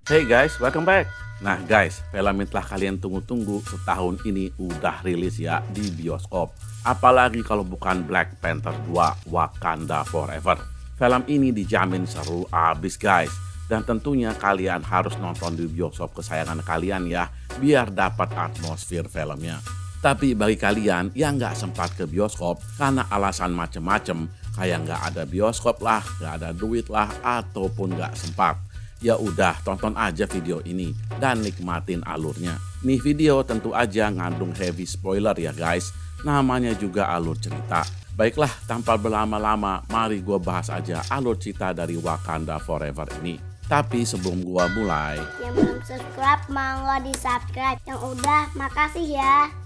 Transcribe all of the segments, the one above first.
Hey guys, welcome back. Nah guys, film yang telah kalian tunggu-tunggu setahun ini udah rilis ya di bioskop. Apalagi kalau bukan Black Panther 2 Wakanda Forever. Film ini dijamin seru abis guys. Dan tentunya kalian harus nonton di bioskop kesayangan kalian ya, biar dapat atmosfer filmnya. Tapi bagi kalian yang nggak sempat ke bioskop karena alasan macem-macem, kayak nggak ada bioskop lah, nggak ada duit lah, ataupun nggak sempat, ya udah tonton aja video ini dan nikmatin alurnya. Nih video tentu aja ngandung heavy spoiler ya guys, namanya juga alur cerita. Baiklah, tanpa berlama-lama, mari gua bahas aja alur cerita dari Wakanda Forever ini. Tapi sebelum gua mulai, Yang belum subscribe, monggo di subscribe. Yang udah, makasih ya.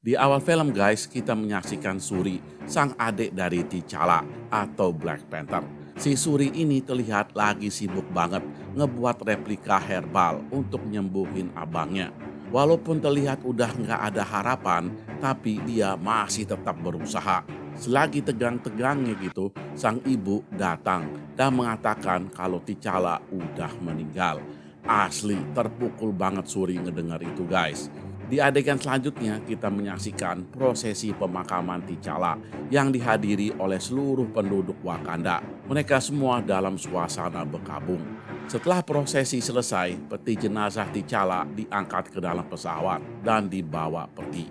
di awal film guys, kita menyaksikan Shuri, sang adik dari T'Challa atau Black Panther. Si Shuri ini terlihat lagi sibuk banget ngebuat replika herbal untuk nyembuhin abangnya. Walaupun terlihat udah nggak ada harapan, tapi dia masih tetap berusaha. Selagi tegang-tegangnya gitu, sang ibu datang dan mengatakan kalau T'Challa udah meninggal. Asli terpukul banget Shuri ngedengar itu guys. Di adegan selanjutnya kita menyaksikan prosesi pemakaman T'Challa yang dihadiri oleh seluruh penduduk Wakanda. Mereka semua dalam suasana berkabung. Setelah prosesi selesai, peti jenazah T'Challa diangkat ke dalam pesawat dan dibawa pergi.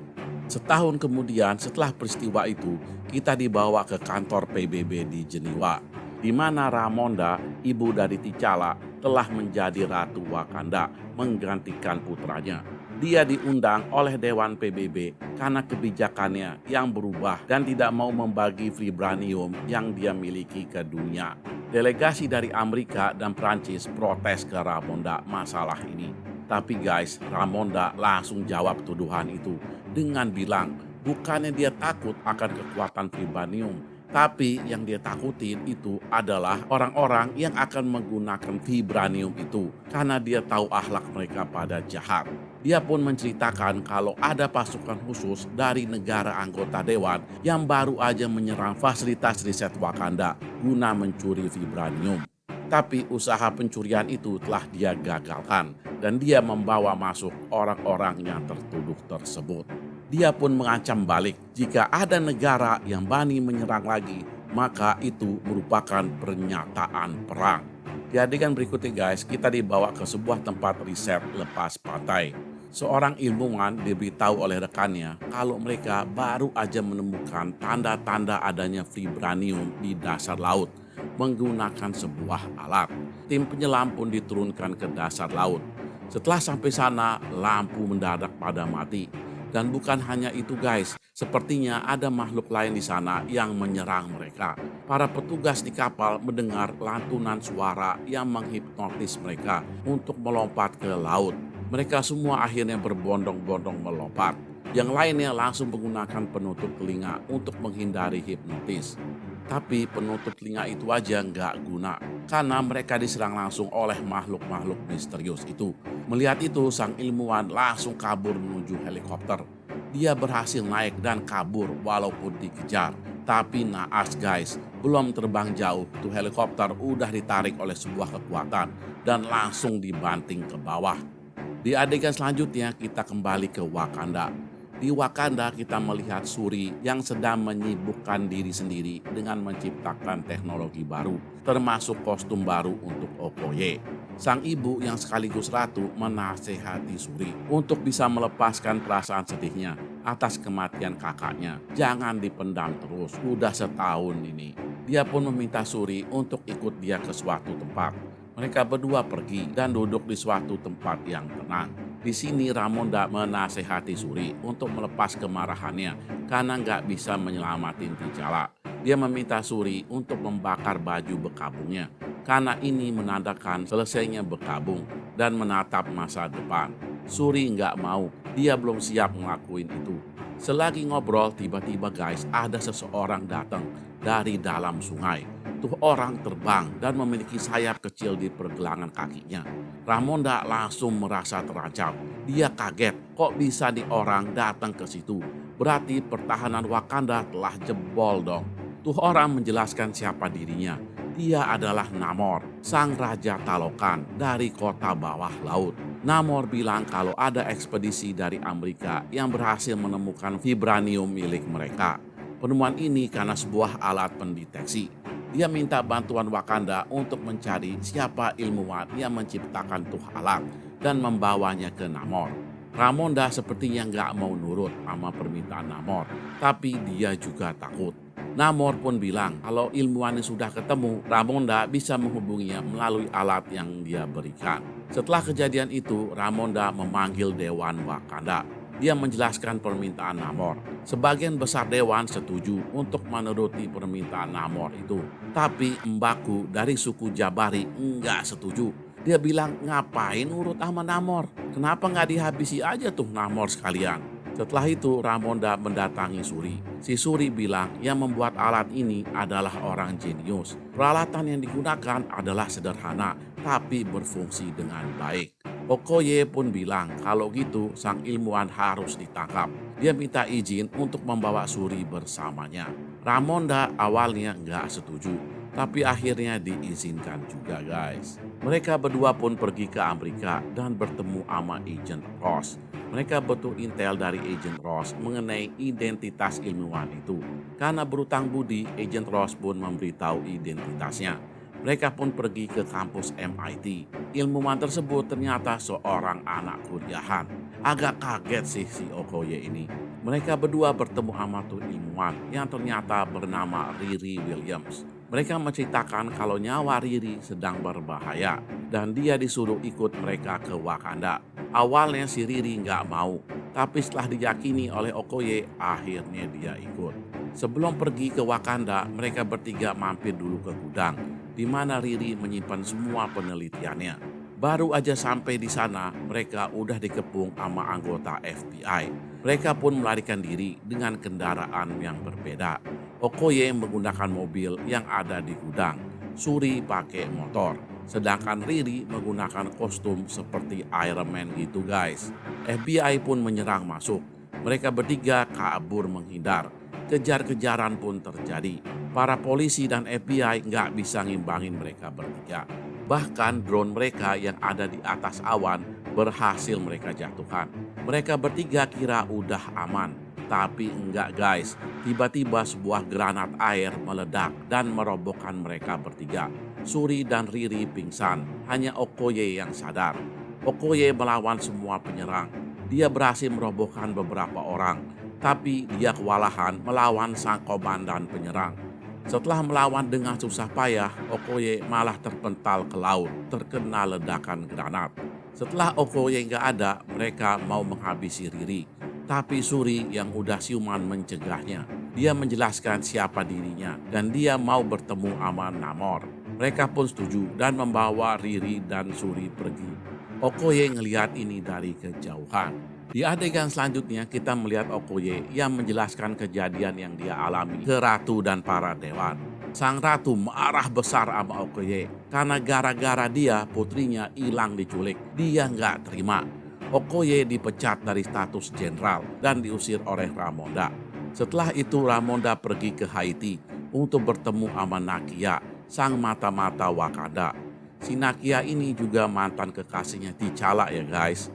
Setahun kemudian setelah peristiwa itu, kita dibawa ke kantor PBB di Jenewa, di mana Ramonda, ibu dari T'Challa, telah menjadi Ratu Wakanda menggantikan putranya. Dia diundang oleh Dewan PBB karena kebijakannya yang berubah dan tidak mau membagi vibranium yang dia miliki ke dunia. Delegasi dari Amerika dan Prancis protes ke Ramonda masalah ini. Tapi guys, Ramonda langsung jawab tuduhan itu dengan bilang bukannya dia takut akan kekuatan vibranium, tapi yang dia takutin itu adalah orang-orang yang akan menggunakan vibranium itu karena dia tahu akhlak mereka pada jahat. Dia pun menceritakan kalau ada pasukan khusus dari negara anggota dewan yang baru aja menyerang fasilitas riset Wakanda guna mencuri vibranium. Tapi usaha pencurian itu telah dia gagalkan dan dia membawa masuk orang-orang yang tertuduh tersebut. Dia pun mengancam balik jika ada negara yang berani menyerang lagi, maka itu merupakan pernyataan perang. Di adegan berikutnya guys, kita dibawa ke sebuah tempat riset lepas pantai. Seorang ilmuwan diberitahu oleh rekannya kalau mereka baru aja menemukan tanda-tanda adanya vibranium di dasar laut menggunakan sebuah alat. Tim penyelam pun diturunkan ke dasar laut. Setelah sampai sana, lampu mendadak pada mati. Dan bukan hanya itu guys, sepertinya ada makhluk lain di sana yang menyerang mereka. Para petugas di kapal mendengar lantunan suara yang menghipnotis mereka untuk melompat ke laut. Mereka semua akhirnya berbondong-bondong melompat. Yang lainnya langsung menggunakan penutup telinga untuk menghindari hipnotis. Tapi penutup telinga itu aja nggak guna karena mereka diserang langsung oleh makhluk-makhluk misterius itu. Melihat itu, sang ilmuwan langsung kabur menuju helikopter. Dia berhasil naik dan kabur walaupun dikejar. Tapi naas guys, belum terbang jauh, tuh helikopter udah ditarik oleh sebuah kekuatan dan langsung dibanting ke bawah. Di adegan selanjutnya kita kembali ke Wakanda. Di Wakanda kita melihat Shuri yang sedang menyibukkan diri sendiri dengan menciptakan teknologi baru, termasuk kostum baru untuk Okoye. Sang ibu yang sekaligus ratu menasehati Shuri untuk bisa melepaskan perasaan sedihnya atas kematian kakaknya. Jangan dipendam terus, udah setahun ini. Dia pun meminta Shuri untuk ikut dia ke suatu tempat. Mereka berdua pergi dan duduk di suatu tempat yang tenang. Di sini Ramonda menasehati Shuri untuk melepas kemarahannya karena nggak bisa menyelamatin T'Challa. Dia meminta Shuri untuk membakar baju berkabungnya karena ini menandakan selesainya berkabung dan menatap masa depan. Shuri nggak mau, dia belum siap ngelakuin itu. Selagi ngobrol, tiba-tiba guys ada seseorang datang dari dalam sungai. Tuh orang terbang dan memiliki sayap kecil di pergelangan kakinya. Ramonda langsung merasa terancam. Dia kaget kok bisa nih orang datang ke situ. Berarti pertahanan Wakanda telah jebol dong. Tuh orang menjelaskan siapa dirinya. Dia adalah Namor, sang raja Talokan dari kota bawah laut. Namor bilang kalau ada ekspedisi dari Amerika yang berhasil menemukan vibranium milik mereka. Penemuan ini karena sebuah alat pendeteksi. Dia minta bantuan Wakanda untuk mencari siapa ilmuwan yang menciptakan tuh alat dan membawanya ke Namor. Ramonda sepertinya nggak mau nurut sama permintaan Namor, tapi dia juga takut. Namor pun bilang kalau ilmuwannya sudah ketemu, Ramonda bisa menghubunginya melalui alat yang dia berikan. Setelah kejadian itu, Ramonda memanggil Dewan Wakanda. Dia menjelaskan permintaan Namor. Sebagian besar Dewan setuju untuk menuruti permintaan Namor itu. Tapi Mbaku dari suku Jabari enggak setuju. Dia bilang ngapain urut sama Namor? Kenapa nggak dihabisi aja tuh Namor sekalian? Setelah itu Ramonda mendatangi Suri. Si Suri bilang yang membuat alat ini adalah orang jenius. Peralatan yang digunakan adalah sederhana tapi berfungsi dengan baik. Okoye pun bilang kalau gitu sang ilmuwan harus ditangkap. Dia minta izin untuk membawa Suri bersamanya. Ramonda awalnya nggak setuju, tapi akhirnya diizinkan juga guys. Mereka berdua pun pergi ke Amerika dan bertemu sama Agent Ross. Mereka butuh intel dari Agent Ross mengenai identitas ilmuwan itu. Karena berutang budi, Agent Ross pun memberitahu identitasnya. Mereka pun pergi ke kampus MIT. Ilmuwan tersebut ternyata seorang anak kuliahan. Agak kaget sih si Okoye ini. Mereka berdua bertemu sama tuh ilmuwan yang ternyata bernama Riri Williams. Mereka menceritakan kalau nyawa Riri sedang berbahaya dan dia disuruh ikut mereka ke Wakanda. Awalnya si Riri nggak mau, tapi setelah diyakini oleh Okoye, akhirnya dia ikut. Sebelum pergi ke Wakanda, mereka bertiga mampir dulu ke gudang, di mana Riri menyimpan semua penelitiannya. Baru aja sampai di sana, mereka udah dikepung sama anggota FBI. Mereka pun melarikan diri dengan kendaraan yang berbeda. Okoye menggunakan mobil yang ada di gudang. Suri pakai motor. Sedangkan Riri menggunakan kostum seperti Iron Man gitu guys. FBI pun menyerang masuk. Mereka bertiga kabur menghindar. Kejar-kejaran pun terjadi. Para polisi dan FBI nggak bisa ngimbangin mereka bertiga. Bahkan drone mereka yang ada di atas awan berhasil mereka jatuhkan. Mereka bertiga kira udah aman. Tapi enggak guys, tiba-tiba sebuah granat air meledak dan merobohkan mereka bertiga. Suri dan Riri pingsan, hanya Okoye yang sadar. Okoye melawan semua penyerang. Dia berhasil merobohkan beberapa orang, tapi dia kewalahan melawan sang komandan penyerang. Setelah melawan dengan susah payah, Okoye malah terpental ke laut, terkena ledakan granat. Setelah Okoye nggak ada, mereka mau menghabisi Riri. Tapi Suri yang udah siuman mencegahnya. Dia menjelaskan siapa dirinya dan dia mau bertemu sama Namor. Mereka pun setuju dan membawa Riri dan Suri pergi. Okoye ngelihat ini dari kejauhan. Di adegan selanjutnya kita melihat Okoye yang menjelaskan kejadian yang dia alami ke Ratu dan para dewan. Sang Ratu marah besar sama Okoye karena gara-gara dia putrinya hilang diculik. Dia nggak terima. Okoye dipecat dari status jenderal dan diusir oleh Ramonda. Setelah itu Ramonda pergi ke Haiti untuk bertemu sama Nakia, sang mata-mata Wakanda. Si Nakia ini juga mantan kekasihnya T'Challa ya guys.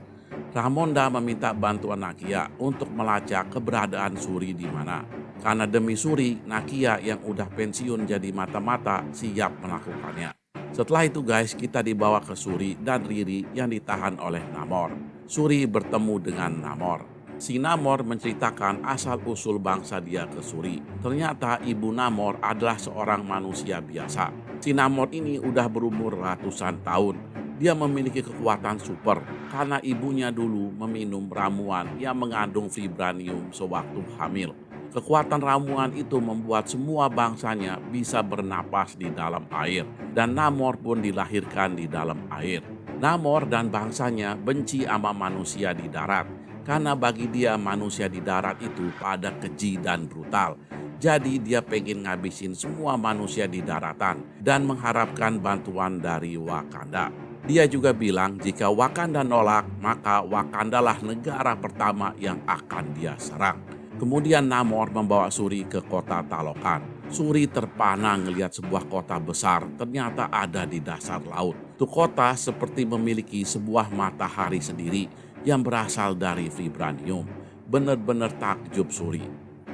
Ramonda meminta bantuan Nakia untuk melacak keberadaan Suri di mana. Karena demi Suri, Nakia yang udah pensiun jadi mata-mata siap melakukannya. Setelah itu guys, kita dibawa ke Suri dan Riri yang ditahan oleh Namor. Suri bertemu dengan Namor. Si Namor menceritakan asal-usul bangsa dia ke Suri. Ternyata ibu Namor adalah seorang manusia biasa. Si Namor ini udah berumur ratusan tahun. Dia memiliki kekuatan super karena ibunya dulu meminum ramuan yang mengandung vibranium sewaktu hamil. Kekuatan ramuan itu membuat semua bangsanya bisa bernapas di dalam air. Dan Namor pun dilahirkan di dalam air. Namor dan bangsanya benci sama manusia di darat. Karena bagi dia manusia di darat itu pada keji dan brutal. Jadi dia pengen ngabisin semua manusia di daratan dan mengharapkan bantuan dari Wakanda. Dia juga bilang jika Wakanda nolak, maka Wakandalah negara pertama yang akan dia serang. Kemudian Namor membawa Suri ke kota Talokan. Suri terpana ngelihat sebuah kota besar ternyata ada di dasar laut. Tuh kota seperti memiliki sebuah matahari sendiri yang berasal dari vibranium. Benar-benar takjub Suri.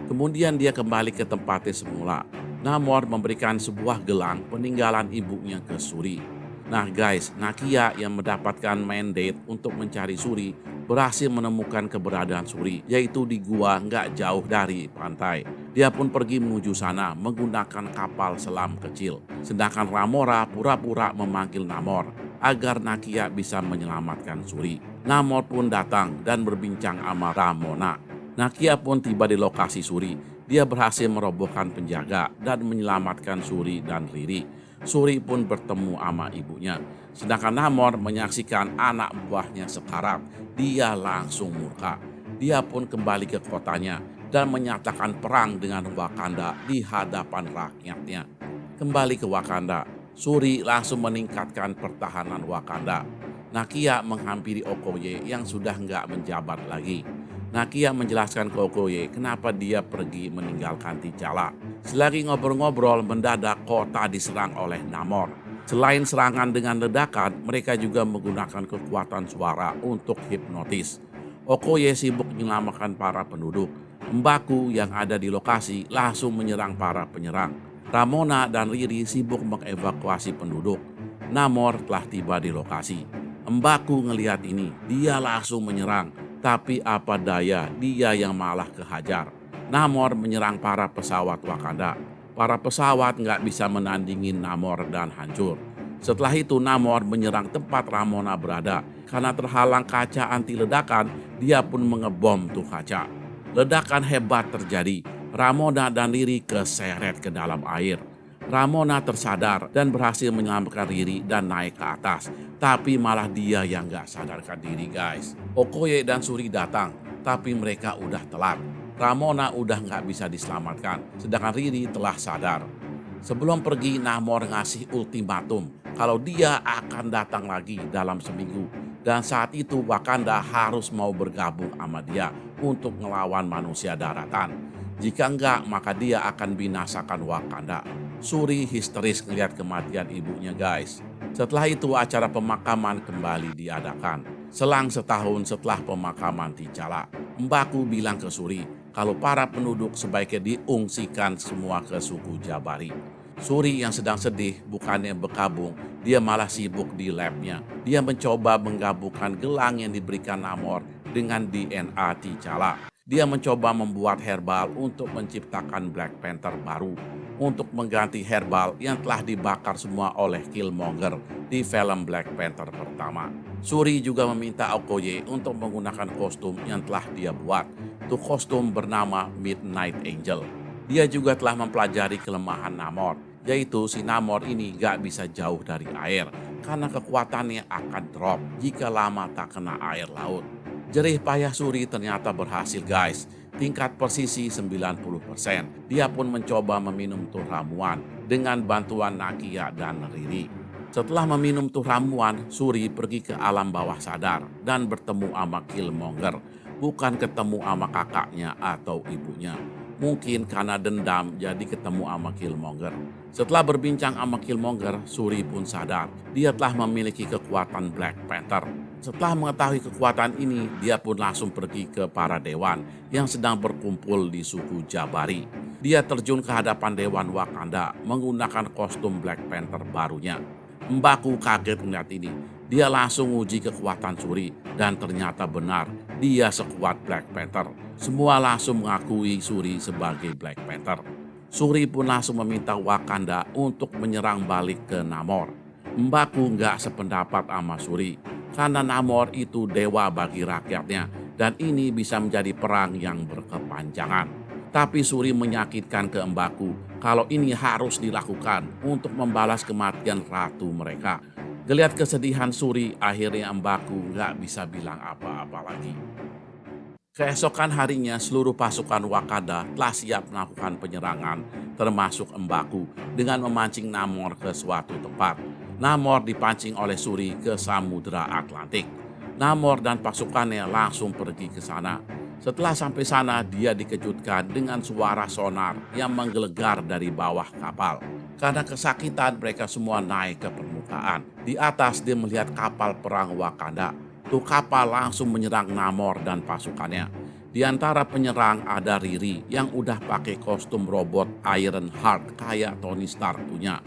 Kemudian dia kembali ke tempatnya semula. Namor memberikan sebuah gelang peninggalan ibunya ke Suri. Nah guys, Nakia yang mendapatkan mandate untuk mencari Suri berhasil menemukan keberadaan Suri, yaitu di gua nggak jauh dari pantai. Dia pun pergi menuju sana menggunakan kapal selam kecil. Sedangkan Ramora pura-pura memanggil Namor agar Nakia bisa menyelamatkan Suri. Namor pun datang dan berbincang sama Ramona. Nakia pun tiba di lokasi Suri. Dia berhasil merobohkan penjaga dan menyelamatkan Suri dan Riri. Suri pun bertemu sama ibunya. Sedangkan Namor menyaksikan anak buahnya sekarat. Dia langsung murka. Dia pun kembali ke kotanya dan menyatakan perang dengan Wakanda di hadapan rakyatnya. Kembali ke Wakanda, Suri langsung meningkatkan pertahanan Wakanda. Nakia menghampiri Okoye yang sudah nggak menjabat lagi. Nakia menjelaskan ke Okoye kenapa dia pergi meninggalkan T'Challa. Selagi ngobrol-ngobrol, mendadak kota diserang oleh Namor. Selain serangan dengan ledakan, mereka juga menggunakan kekuatan suara untuk hipnotis. Okoye sibuk menyelamatkan para penduduk. Mbaku yang ada di lokasi langsung menyerang para penyerang. Ramona dan Riri sibuk mengevakuasi penduduk. Namor telah tiba di lokasi. Mbaku ngelihat ini, dia langsung menyerang. Tapi apa daya, dia yang malah kehajar. Namor menyerang para pesawat Wakanda. Para pesawat nggak bisa menandingin Namor dan hancur. Setelah itu Namor menyerang tempat Ramona berada. Karena terhalang kaca anti ledakan, dia pun mengebom tuh kaca. Ledakan hebat terjadi. Ramona dan Riri keseret ke dalam air. Ramona tersadar dan berhasil menyelamatkan Riri dan naik ke atas. Tapi malah dia yang gak sadarkan diri guys. Okoye dan Suri datang, tapi mereka udah telat. Ramona udah gak bisa diselamatkan, sedangkan Riri telah sadar. Sebelum pergi, Namor ngasih ultimatum kalau dia akan datang lagi dalam seminggu. Dan saat itu Wakanda harus mau bergabung sama dia untuk ngelawan manusia daratan. Jika enggak, maka dia akan binasakan Wakanda. Suri histeris ngelihat kematian ibunya guys. Setelah itu acara pemakaman kembali diadakan. Selang setahun setelah pemakaman T'Challa, Mbaku bilang ke Suri kalau para penduduk sebaiknya diungsikan semua ke suku Jabari. Suri yang sedang sedih bukannya berkabung, dia malah sibuk di labnya. Dia mencoba menggabungkan gelang yang diberikan Namor dengan DNA T'Challa. Dia mencoba membuat herbal untuk menciptakan Black Panther baru. Untuk mengganti herbal yang telah dibakar semua oleh Killmonger di film Black Panther pertama. Suri juga meminta Okoye untuk menggunakan kostum yang telah dia buat. Itu kostum bernama Midnight Angel. Dia juga telah mempelajari kelemahan Namor, yaitu si Namor ini gak bisa jauh dari air karena kekuatannya akan drop jika lama tak kena air laut. Jerih payah Suri ternyata berhasil guys. Tingkat persisi 90%. Dia pun mencoba meminum tuh ramuan dengan bantuan Nakia dan Riri. Setelah meminum tuh ramuan, Suri pergi ke alam bawah sadar dan bertemu sama Killmonger. Bukan ketemu sama kakaknya atau ibunya. Mungkin karena dendam jadi ketemu sama Killmonger. Setelah berbincang sama Killmonger, Suri pun sadar dia telah memiliki kekuatan Black Panther. Setelah mengetahui kekuatan ini, dia pun langsung pergi ke para dewan yang sedang berkumpul di suku Jabari. Dia terjun ke hadapan dewan Wakanda menggunakan kostum Black Panther barunya. Mbaku kaget melihat ini. Dia langsung uji kekuatan Suri dan ternyata benar dia sekuat Black Panther. Semua langsung mengakui Suri sebagai Black Panther. Suri pun langsung meminta Wakanda untuk menyerang balik ke Namor. Mbaku nggak sependapat sama Suri karena Namor itu dewa bagi rakyatnya dan ini bisa menjadi perang yang berkepanjangan. Tapi Suri menyakitkan ke Mbaku kalau ini harus dilakukan untuk membalas kematian ratu mereka. Geliat kesedihan Suri, akhirnya Mbaku nggak bisa bilang apa-apa lagi. Keesokan harinya seluruh pasukan Wakanda telah siap melakukan penyerangan termasuk Mbaku dengan memancing Namor ke suatu tempat. Namor dipancing oleh Suri ke Samudra Atlantik. Namor dan pasukannya langsung pergi ke sana. Setelah sampai sana, dia dikejutkan dengan suara sonar yang menggelegar dari bawah kapal. Karena kesakitan, mereka semua naik ke permukaan. Di atas dia melihat kapal perang Wakanda. Tuh kapal langsung menyerang Namor dan pasukannya. Di antara penyerang ada Riri yang udah pakai kostum robot Iron Heart kayak Tony Stark punya.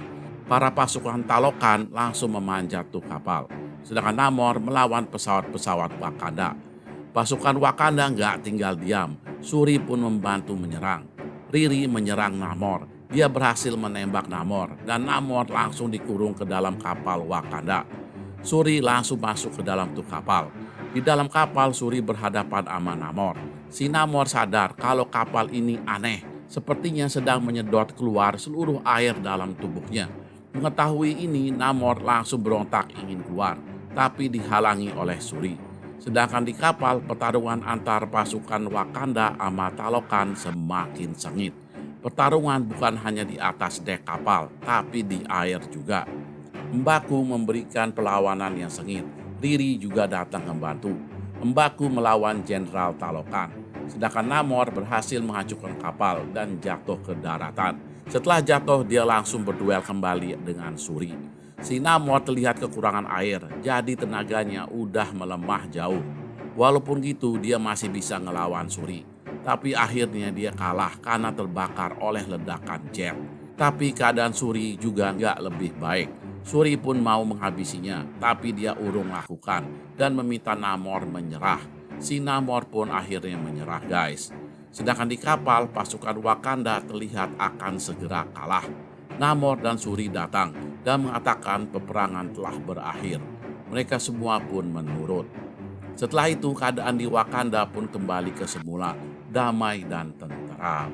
Para pasukan Talokan langsung memanjat tuh kapal. Sedangkan Namor melawan pesawat-pesawat Wakanda. Pasukan Wakanda nggak tinggal diam. Shuri pun membantu menyerang. Riri menyerang Namor. Dia berhasil menembak Namor dan Namor langsung dikurung ke dalam kapal Wakanda. Shuri langsung masuk ke dalam tuh kapal. Di dalam kapal Shuri berhadapan sama Namor. Si Namor sadar kalau kapal ini aneh. Sepertinya sedang menyedot keluar seluruh air dalam tubuhnya. Mengetahui ini, Namor langsung berontak ingin keluar, tapi dihalangi oleh Shuri. Sedangkan di kapal, pertarungan antar pasukan Wakanda sama Talokan semakin sengit. Pertarungan bukan hanya di atas dek kapal, tapi di air juga. Mbaku memberikan perlawanan yang sengit. Riri juga datang membantu. Mbaku melawan Jenderal Talokan. Sedangkan Namor berhasil menghancurkan kapal dan jatuh ke daratan. Setelah jatuh, dia langsung berduel kembali dengan Shuri. Si Namor terlihat kekurangan air, jadi tenaganya udah melemah jauh. Walaupun gitu, dia masih bisa ngelawan Shuri. Tapi akhirnya dia kalah karena terbakar oleh ledakan jet. Tapi keadaan Shuri juga nggak lebih baik. Shuri pun mau menghabisinya, tapi dia urung lakukan dan meminta Namor menyerah. Si Namor pun akhirnya menyerah, guys. Sedangkan di kapal, pasukan Wakanda terlihat akan segera kalah. Namor dan Shuri datang dan mengatakan peperangan telah berakhir. Mereka semua pun menurut. Setelah itu keadaan di Wakanda pun kembali ke semula, damai dan tentram.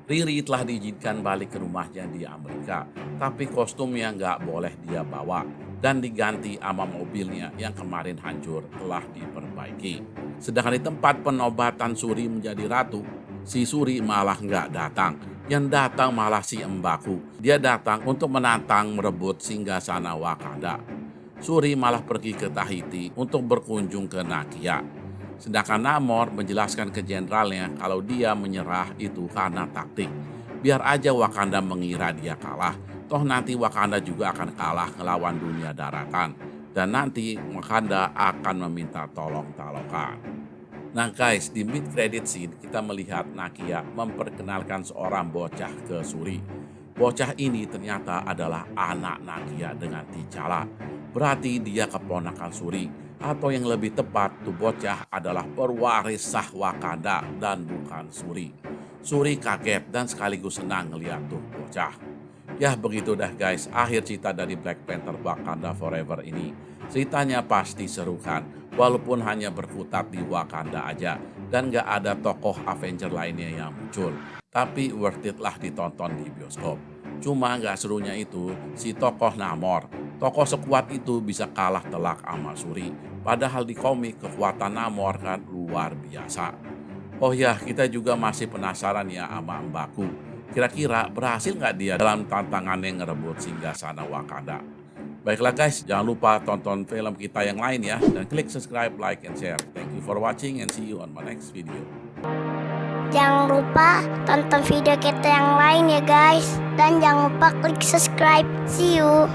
Riri telah diizinkan balik ke rumahnya di Amerika, tapi kostumnya nggak boleh dia bawa dan diganti sama mobilnya yang kemarin hancur telah diperbaiki. Sedangkan di tempat penobatan Shuri menjadi ratu, si Shuri malah nggak datang. Yang datang malah si Mbaku. Dia datang untuk menantang merebut singgasana Wakanda. Shuri malah pergi ke Tahiti untuk berkunjung ke Nakia. Sedangkan Namor menjelaskan ke jenderalnya kalau dia menyerah itu karena taktik. Biar aja Wakanda mengira dia kalah. Toh nanti Wakanda juga akan kalah ngelawan dunia daratan. Dan nanti Wakanda akan meminta tolong Talokan. Nah guys, di mid credit scene kita melihat Nakia memperkenalkan seorang bocah ke Shuri. Bocah ini ternyata adalah anak Nakia dengan T'Challa. Berarti dia keponakan Shuri. Atau yang lebih tepat, tuh bocah adalah perwaris sah Wakanda dan bukan Shuri. Shuri kaget dan sekaligus senang ngeliat tuh bocah. Ya begitu dah guys, akhir cerita dari Black Panther Wakanda Forever ini. Ceritanya pasti seru kan, walaupun hanya berkutat di Wakanda aja dan gak ada tokoh Avenger lainnya yang muncul. Tapi worth it lah ditonton di bioskop. Cuma gak serunya itu si tokoh Namor. Tokoh sekuat itu bisa kalah telak sama Shuri. Padahal di komik kekuatan Namor kan luar biasa. Oh ya, kita juga masih penasaran ya sama Mbaku. Kira-kira berhasil nggak dia dalam tantangannya ngerebut singgasana Wakanda? Baiklah guys, jangan lupa tonton film kita yang lain ya. Dan klik subscribe, like, and share. Thank you for watching and see you on my next video. Jangan lupa tonton video kita yang lain ya guys. Dan jangan lupa klik subscribe. See you.